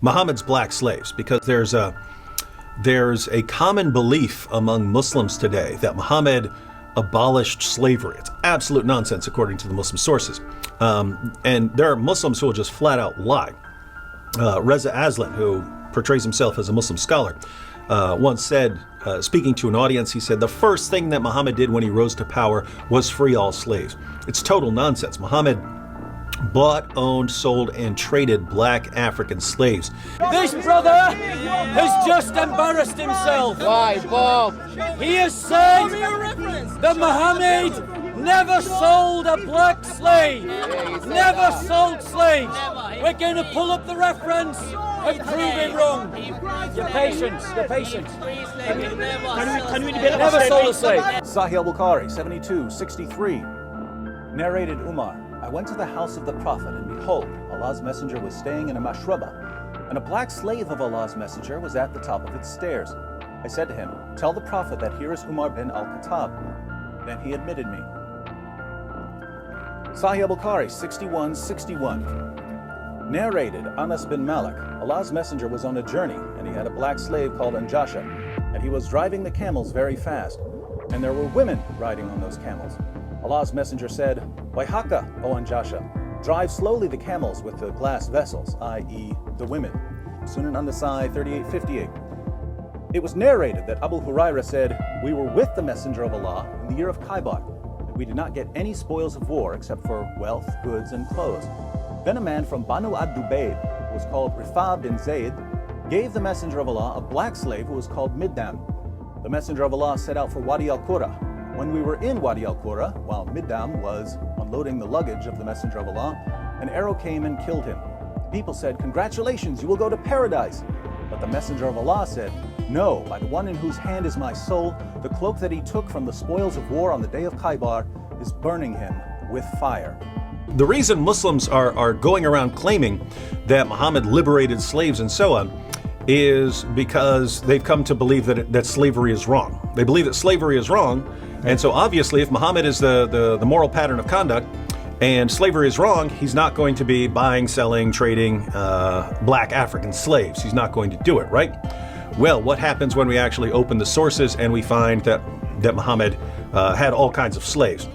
Muhammad's black slaves, because there's a common belief among Muslims today that Muhammad abolished slavery. It's absolute nonsense according to the Muslim sources. And there are Muslims who will just flat out lie. Reza Aslan, who portrays himself as a Muslim scholar, once said, speaking to an audience, he said, the first thing that Muhammad did when he rose to power was free all slaves. It's total nonsense. Muhammad bought, owned, sold, and traded black African slaves. This brother has just embarrassed himself. Why, Bob? He has said that Muhammad never sold a black slave. Never sold slaves. We're going to pull up the reference and prove it wrong. Your patience, your patience. Can we debate Never sold a slave. Sahih al-Bukhari 72:63. Narrated Umar, I went to the house of the Prophet, and behold, Allah's messenger was staying in a mashraba, and a black slave of Allah's messenger was at the top of its stairs. I said to him, tell the Prophet that here is Umar bin al-Khattab. Then he admitted me. Sahih al-Bukhari 61:61. Narrated Anas bin Malik, Allah's messenger was on a journey, and he had a black slave called Anjasha, and he was driving the camels very fast, and there were women riding on those camels. Allah's messenger said, Waihaka, O Anjasha, drive slowly the camels with the glass vessels, i.e. the women. Sunan an-Nasai 38:58. It was narrated that Abu Hurairah said, we were with the messenger of Allah in the year of Khaybar, and we did not get any spoils of war except for wealth, goods, and clothes. Then a man from Banu ad-Dubayb, who was called Rifa bin Zayd, gave the messenger of Allah a black slave who was called Middam. The messenger of Allah set out for Wadi al-Qura. When we were in Wadi al-Qura, while Middam was unloading the luggage of the messenger of Allah, an arrow came and killed him. The people said, congratulations, you will go to paradise. But the messenger of Allah said, no, by the one in whose hand is my soul, the cloak that he took from the spoils of war on the day of Khaybar is burning him with fire. The reason Muslims are going around claiming that Muhammad liberated slaves and so on is because they've come to believe that slavery is wrong. They believe that slavery is wrong, and so obviously if Muhammad is the moral pattern of conduct and slavery is wrong, he's not going to be buying, selling, trading black African slaves. He's not going to do it, right? Well, what happens when we actually open the sources and we find that Muhammad had all kinds of slaves?